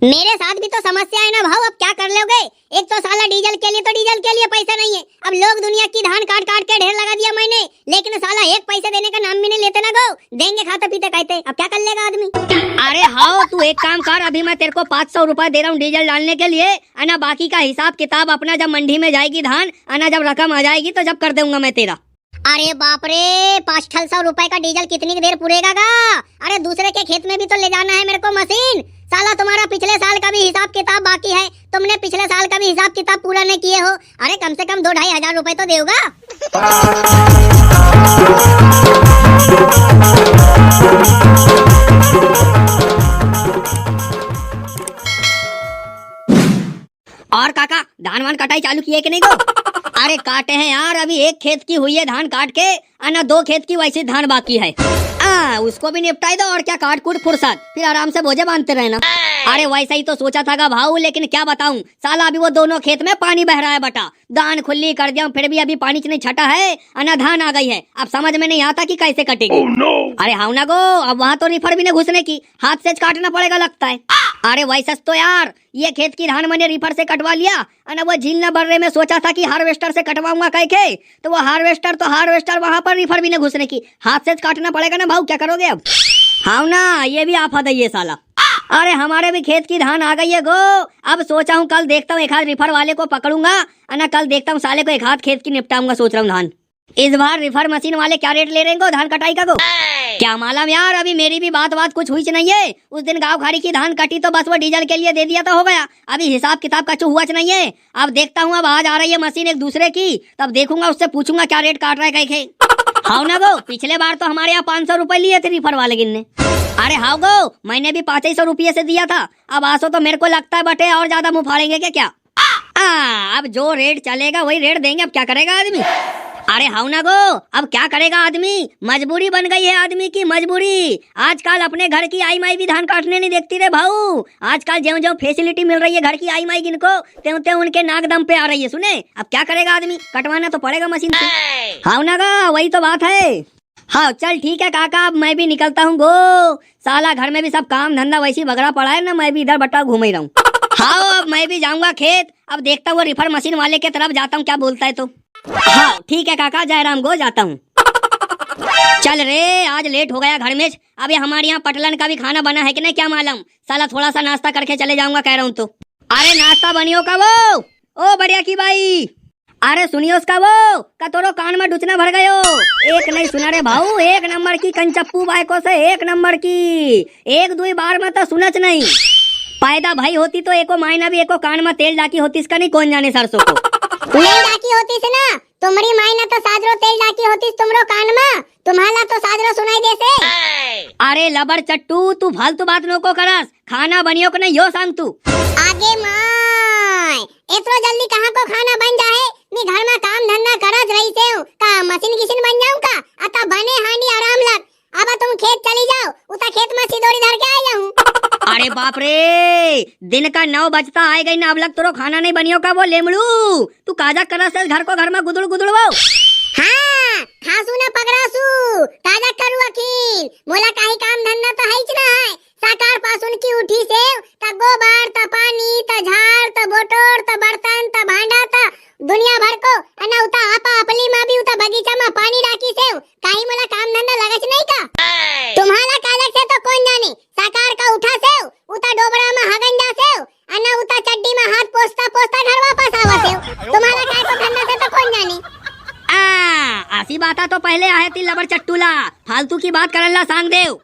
मेरे साथ भी तो समस्या है ना भाव, अब क्या कर लोगे। एक तो साला डीजल के लिए पैसे नहीं है। अब लोग दुनिया की धान काट काट के ढेर लगा दिया मैंने, लेकिन साला एक पैसे देने का नाम भी नहीं लेते ना। गो देंगे खाते पीते कहते, अब क्या कर लेगा आदमी। अरे हाँ, तू एक काम कर, अभी मैं तेरे को 500 रुपए दे रहा हूँ डीजल डालने के लिए, अना बाकी का हिसाब किताब अपना जब मंडी में जाएगी धान, अना जब रकम आ जाएगी तो जब कर दूंगा मैं तेरा। अरे बाप रे, 500 रुपए का डीजल कितनी देर पुरेगा गा। अरे दूसरे के खेत में भी तो ले जाना है मेरे को मशीन। साला तुम्हारा पिछले साल का भी हिसाब किताब बाकी है, तुमने पिछले साल का भी हिसाब किताब पूरा नहीं किए हो। अरे कम से कम 2-2.5 हजार रुपए तो देगा। और काका धान वान कटाई चालू किए कि नहीं को? अरे काटे हैं यार, अभी एक खेत की हुई है धान काट के, अन्ना 2 खेत की वैसे धान बाकी है। उसको भी निपटाई दो और क्या, काट कूट फुर्सत, फिर आराम से बोझे बांधते रहना। अरे वैसा ही तो सोचा था भाऊ, लेकिन क्या बताऊं साला अभी वो दोनों खेत में पानी बह रहा है बटा। दान खुली कर दिया फिर भी अभी पानी नहीं छटा है, अन्ना धान आ गई है। अब समझ में नहीं आता कि कैसे कटेगी। अरे हाँ ना गो, अब वहाँ तो रिफर भी नहीं घुसने की, हाथ से काटना पड़ेगा लगता है। अरे वैसा तो यार, ये खेत की धान मैंने रिफर से कटवा लिया, और वो झील न बर्रे में सोचा था कि हार्वेस्टर से कटवाऊंगा कह के, तो वो हार्वेस्टर वहाँ पर रिफर भी न घुसने की, हाथ से काटना पड़ेगा ना भाऊ, क्या करोगे अब। हाँ ना, ये भी आफत है ये साला। अरे हमारे भी खेत की धान आ गई है गो, अब सोचा हूँ कल देखता हूँ एक हाथ रिफर वाले को पकड़ूंगा, और कल देखता हूँ साले को एक हाथ खेत की निपटाऊंगा, सोच रहा हूँ धान। इस बार रिफर मशीन वाले क्या रेट ले रहे हैं धान कटाई का गो? क्या मालूम यार, अभी मेरी भी बात कुछ हुई नहीं है। उस दिन गाँव खाड़ी की धान कटी तो बस वो डीजल के लिए दे दिया तो हो गया, अभी हिसाब किताब का हुआ नहीं है। अब देखता हूँ, अब आज आ रही है मशीन एक दूसरे की, तब देखूंगा उससे पूछूंगा क्या रेट काट रहा है कह। हाँ ना गो, पिछले बार तो हमारे यहाँ 500 रुपए लिए थे रिफर वाले गिनने। अरे हाँ गो, मैंने भी 500 रुपये से दिया था। अब आसो तो मेरे को लगता है बटे और ज्यादा मुँह फाड़ेंगे क्या। अब जो रेट चलेगा वही रेट देंगे, अब क्या करेगा आदमी। अरे हाँ ना गो, अब क्या करेगा आदमी, मजबूरी बन गई है आदमी की, मजबूरी। आजकल अपने घर की आई माई भी धान काटने नहीं देखती रे भाऊ। आजकल जो फैसिलिटी मिल रही है घर की आई माई जिनको, त्यों उनके नाक दम पे आ रही है। सुने, अब क्या करेगा आदमी, कटवाना तो पड़ेगा मशीन से। हाँ ना गो, वही तो बात है। हाँ चल ठीक है काका, अब मैं भी निकलता हूँ गो, साला घर में भी सब काम धंधा वैसी बगड़ा पड़ा है ना, मैं भी इधर बटा घूम ही रहा हूँ। हाँ अब मैं भी जाऊंगा खेत, अब देखता हूँ रिफर मशीन वाले के तरफ जाता हूँ, क्या बोलता है तो। हाँ ठीक है काका, जयराम गो, जाता हूँ। चल रे, आज लेट हो गया घर में। अभी हमारे यहाँ पटलन का भी खाना बना है कि नहीं क्या मालूम, साला थोड़ा सा नाश्ता करके चले जाऊंगा कह रहा हूँ तो। अरे नाश्ता बनियो का वो, ओ बढ़िया की भाई, अरे सुनियो उसका वो का तोरो कान में डुचना भर गयो। एक नहीं सुना रे भाऊ, 1 नंबर की कंचप्पू बाइको से 1 नंबर की, 1-2 बार में तो सुनच नहीं। पैदा भाई होती तो एको मायना भी एको कान में तेल डाकी होती, इसका नहीं कौन जाने सरसों को। नहीं डाकी होती से ना, तुम्हारी मायना तो साजरो तेल डाकी होती तुमरो कान में, तुम्हारा तो साजरो सुनाई दे से। अरे लबर चट्टू, तू फालतू बात नो को करस, खाना बनियो को नहीं यो सांग तू। आगे माय, इतना जल्दी कहाँ को खाना बन जाए, मैं घर में काम धंधा करत रही से हूँ, का मशीन किशन बन जाऊँ का, अता बने हांडी आराम लग। अब तुम खेत चली जाओ, उता खेत में सिदोरी धर के आ जाऊँ। अरे बाप रे, दिन का 9 बजता आए गई ना, अब लग तोरो खाना नहीं बनियो का वो लेमड़ू, तू काजा करस घर को घर में गुदड़ गुदड़ वो। हाँ खासू ना पगरासू, काजा करू अखिल, मोला काही काम धंधा तो है ना है। साकार पासुन की उठी से त गोबर त पानी त झाड़ त बोटोर त बर्तन त भांडा त दुनिया भर को अना उता आपा अपली मां भी उता बगीचा में पानी डाकी से काही मोला काम धंधा लगच नहीं का। तुम्हारा कालक से तो कौन जाने, साकार का उठा से उता डोबरा में हगन जा से अना उता चड्डी में हाथ पोछता पोछता घर वापस आवा से, तुम्हारा काय को धंधा से तो कौन जाने। ऐसी बात तो पहले आए थी लबर चट्टूला, फालतू की बात करल्ला सांग देव।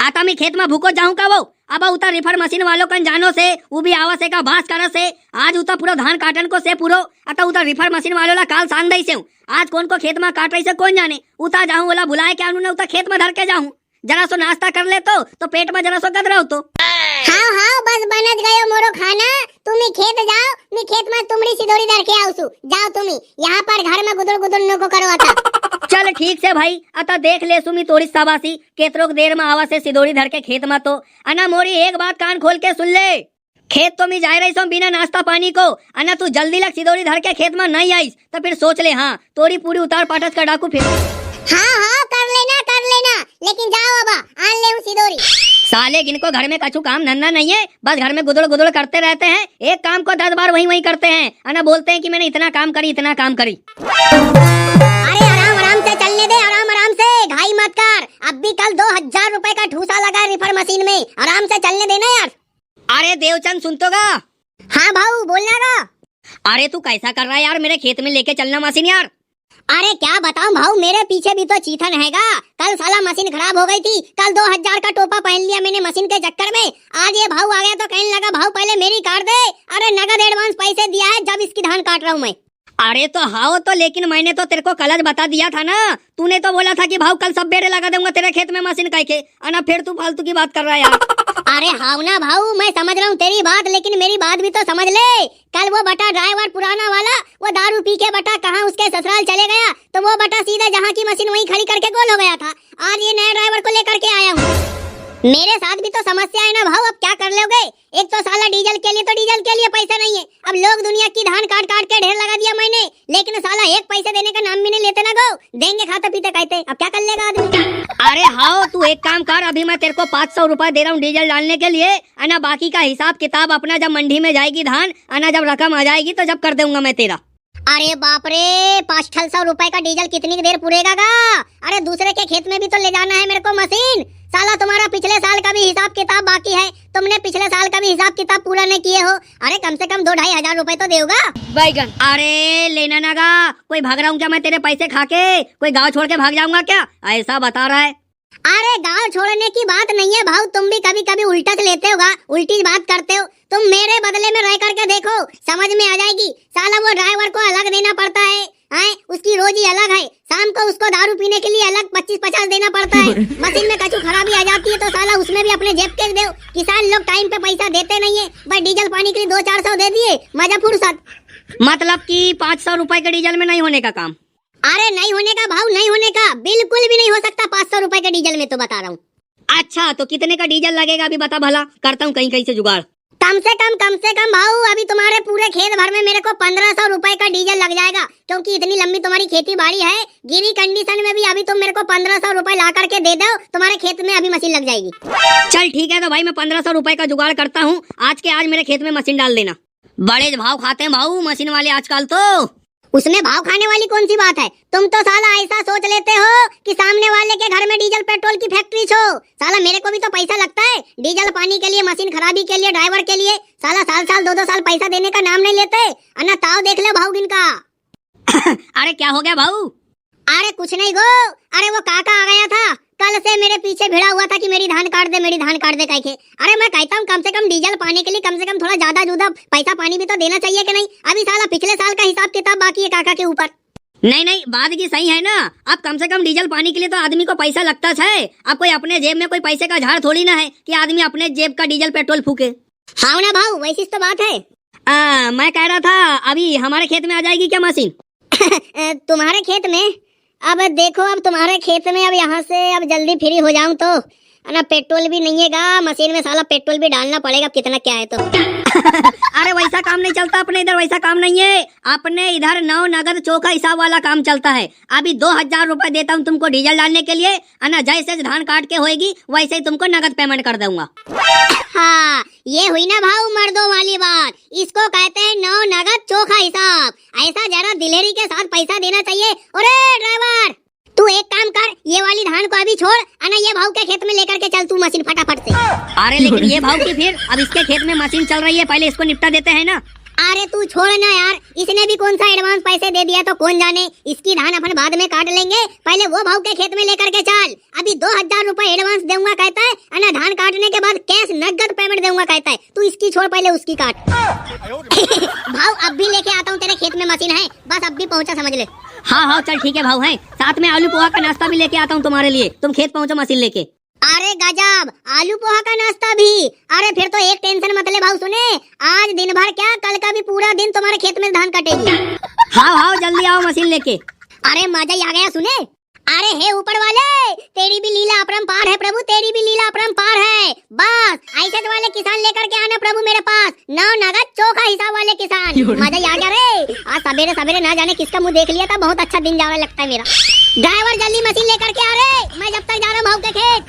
आता मैं खेत में भूको जाऊं का वो, अब उता रिफर मशीन वालों कन जानो से वो भी आवा से का बास कर से, आज उता पूरा धान काटन को से पूरो, अता उता रिफर मशीन वालों ला काल सांग दई से आज कौन को खेत में काट रही से कौन जाने। उता जाऊं बोला बुलाए क्या उन्होंने, उता खेत में धर के जाऊं, जरा सो नाश्ता कर ले तो पेट में जरा सो गदरा हो तो। हाँ हाँ बस बनत गयो मोरो खाना, तुम्ही खेत जाओ, मैं खेत में तुमरी सिदोरी धर के आऊसु, जाओ तुम्ही, यहाँ पर घर में गुदड़ गुदड़ नो को करो आता। चल ठीक से भाई, अता देख ले सुमी तोड़ी साबासी, केतरोक देर में आवा से सिदोरी धर के खेत में तो। अना मोरी एक बात कान खोल के सुन ले, खेत तो मैं जा रही सो बिना नाश्ता पानी को, अना तू जल्दी लग सिदोरी धर के खेत में नहीं आईस तो फिर सोच ले, हाँ तोरी पूरी उतार पाटस का डाकू फिर। हाँ हाँ कर लेना गया, लेकिन जाओ अब आन ले सिदोरी। साले जिनको घर में कछु काम धंधा नहीं है, बस घर में गुदड़ गुदड़ करते रहते हैं, एक काम को 10 बार वही वही करते हैं, और बोलते हैं कि मैंने इतना काम करी इतना काम करी। अरे आराम आराम से चलने दे, आराम आराम से, घाई मत कर। अब भी कल 2000 रुपए का ठूसा लगा रिफर मशीन में, आराम से चलने देना यार। अरे देवचंद सुन तो गा। हाँ भाऊ बोलना गा। अरे तू कैसा कर रहा है यार, मेरे खेत में लेके चलना मशीन यार। अरे क्या बताऊं भाऊ, मेरे पीछे भी तो चीथन हैगा। कल साला मशीन खराब हो गई थी, कल 2000 का टोपा पहन लिया मैंने मशीन के चक्कर में। आज ये भाऊ आ गया तो कहने लगा भाऊ पहले मेरी काट दे। अरे नगद एडवांस पैसे दिया है, जब इसकी धान काट रहा हूँ मैं। अरे तो हाँ तो, लेकिन मैंने तो तेरे को कल बता दिया था ना, तूने तो बोला था कि भाऊ कल सब बेड़े लगा दूंगा तेरे खेत में मशीन कह के, अना फिर तू फालतू की बात कर रहा है यार। अरे हाँ ना भाऊ, मैं समझ रहा हूँ तेरी बात, लेकिन मेरी बात भी तो समझ ले। कल वो बटा ड्राइवर पुराना वाला, वो दारू पी के बटा कहाँ उसके ससुराल चले गया, तो वो बटा सीधा जहाँ की मशीन वहीं खड़ी करके गोल हो गया था। आज ये नए ड्राइवर को लेकर के आया हूँ। मेरे साथ भी तो समस्या है ना भाऊ, अब क्या कर लोगे। एक तो साला डीजल के लिए, तो डीजल के लिए पैसा नहीं है। अब लोग दुनिया की धान काट काट के ढेर लगा दिया मैंने, लेकिन साला एक पैसे देने का नाम भी नहीं लेते ना। गो देंगे खाते पीते कहते, अब क्या कर लेगा आदमी। अरे हाँ तू एक काम कर, अभी मैं तेरे को 500 रुपए दे रहा हूँ डीजल डालने के लिए, अना बाकी का हिसाब किताब अपना जब मंडी में जाएगी धान, अना जब रकम आ जाएगी तो जब कर दूंगा मैं तेरा। अरे बाप रे, 500 रुपए का डीजल कितनी देर पुरेगा गा। अरे दूसरे के खेत में भी तो ले जाना है मेरे को मशीन। साला तुम्हारा पिछले साल का भी हिसाब किताब बाकी है, तुमने पिछले साल का भी हिसाब किताब पूरा नहीं किए हो। अरे कम से कम 2-2.5 हजार रुपए तो देगा बैगन। अरे लेना ना गा, कोई भाग रहा हूँ क्या मैं तेरे पैसे खा के, कोई गाँव छोड़ के भाग जाऊंगा क्या, ऐसा बता रहा है। अरे गांव छोड़ने की बात नहीं है भाऊ, तुम भी कभी कभी उल्टा से लेते होगा, उल्टी बात करते हो। तुम मेरे बदले में रह करके देखो, समझ में आ जाएगी। साला वो ड्राइवर को अलग देना पड़ता है, उसकी रोजी अलग है। शाम को उसको दारू पीने के लिए अलग 25-50 देना पड़ता है। मशीन में कछु खराबी आ जाती है तो साला उसमें भी अपने जेब के दो। किसान लोग टाइम पे पैसा देते नहीं है, बस डीजल पानी के लिए 200-400 दे दिए, मजा फुर्सत। मतलब कि 500 रुपए के डीजल में नहीं होने का काम। अरे नहीं होने का भाऊ, नहीं होने का, बिल्कुल भी नहीं हो सकता 500 रुपए के डीजल में, तो बता रहा हूँ। अच्छा तो कितने का डीजल लगेगा अभी बता भला, करता हूँ कहीं कहीं से जुगाड़। कम से कम भाऊ अभी तुम्हारे पूरे खेत भर में मेरे को 1500 रुपए का डीजल लग जाएगा, क्योंकि इतनी लंबी तुम्हारी खेती बाड़ी है। गिरी कंडीशन में भी अभी तुम मेरे को 1500 रुपए ला करके दे दो, तुम्हारे खेत में अभी मशीन लग जाएगी। चल ठीक है, तो भाई मैं 1500 रुपए का जुगाड़ करता हूँ, आज के आज मेरे खेत में मशीन डाल देना। बड़े भाव खाते हैं भाऊ मशीन वाले आजकल तो। उसमें भाव खाने वाली कौन सी बात है, तुम तो साला ऐसा सोच लेते हो कि सामने वाले के घर में डीजल पेट्रोल की फैक्ट्री छो। साला मेरे को भी तो पैसा लगता है डीजल पानी के लिए, मशीन खराबी के लिए, ड्राइवर के लिए। साला साल 2-2 साल पैसा देने का नाम नहीं लेते। अन्ना ताव देख ले भाऊ इनका। अरे क्या हो गया भाऊ। अरे कुछ नहीं गो, अरे वो काका आ गया था, कल से मेरे पीछे भिड़ा हुआ था कि मेरी धान काट दे, मेरी धान काट दे कह के। अरे मैं कहता हूँ कम से कम डीजल पाने के लिए कम से कम थोड़ा ज्यादा जुदा पैसा पानी भी तो देना चाहिए कि नहीं। अभी साला पिछले साल का हिसाब किताब बाकी है काका के ऊपर। नहीं बात की सही है ना, अब कम से कम डीजल पानी के लिए तो आदमी को पैसा लगता है। अब कोई अपने जेब में कोई पैसे का झाड़ थोड़ी ना है कि आदमी अपने जेब का डीजल पेट्रोल फूके। हाँ ना भाऊ, वैसी तो बात है। मैं कह रहा था अभी हमारे खेत में आ जाएगी क्या मशीन। तुम्हारे खेत में? अब देखो, अब तुम्हारे खेत में अब यहाँ से अब जल्दी फ्री हो जाऊं तो ना, पेट्रोल भी नहीं है मशीन में, साला पेट्रोल भी डालना पड़ेगा, कितना क्या है तो। अरे वैसा काम नहीं चलता अपने इधर, वैसा काम नहीं है अपने इधर। नौ नगद चौका हिसाब वाला काम चलता है। अभी 2000 रुपए देता हूँ तुमको डीजल डालने के लिए, ना जैसे धान काट के होएगी वैसे ही तुमको नगद पेमेंट कर दूंगा। हाँ ये हुई ना भाऊ मर्दों वाली बात, इसको कहते हैं नौ नगद चोखा हिसाब। ऐसा जरा दिलेरी के साथ पैसा देना चाहिए। अरे ड्राइवर तू एक काम कर, ये वाली धान को अभी छोड़, अना ये भाऊ के खेत में लेकर के चल तू मशीन फटाफट से। अरे लेकिन ये भाऊ की फिर, अब इसके खेत में मशीन चल रही है, पहले इसको निपटा देते हैं ना। अरे तू छोड़ ना यार, इसने भी कौन सा एडवांस पैसे दे दिया तो कौन जाने, इसकी धान अपन बाद में काट लेंगे, पहले वो भाऊ के खेत में लेकर के चल। अभी 2000 रुपए एडवांस दूंगा कहता है, अना धान काटने के बाद कैश नगद पेमेंट दूंगा कहता है। तू इसकी छोड़, पहले उसकी काट। भाऊ अब भी लेके आता हूँ तेरे खेत में मशीन है, बस अब भी पहुँचा समझ ले। हाँ चल ठीक है भाऊ, है साथ में आलू पोहा का नाश्ता भी लेके आता हूँ तुम्हारे लिए, तुम खेत पहुँचो मशीन लेके। अरे गजब, आलू पोहा का नाश्ता भी। अरे फिर तो एक टेंशन मत ले भाऊ, सुने आज दिन भर क्या कल का भी पूरा दिन तुम्हारे खेत में धान कटेगी। हाँ जल्दी आओ मशीन लेके। अरे मजा ही आ गया सुने। अरे हे ऊपर वाले, तेरी भी लीला अपरंपार है प्रभु, तेरी भी लीला अपरंपार है। बस ऐसे वाले किसान लेकर के आना प्रभु मेरे पास, 9 नगद चोखा हिसाब वाले किसान। मजा ही आ गया रे। आज सवेरे सवेरे ना जाने किसका मुंह देख लिया था, बहुत अच्छा दिन जा रहा लगता है मेरा। ड्राइवर जल्दी मशीन लेकर के आ रे, मैं जब तक जा रहा हूँ भाव के खेत।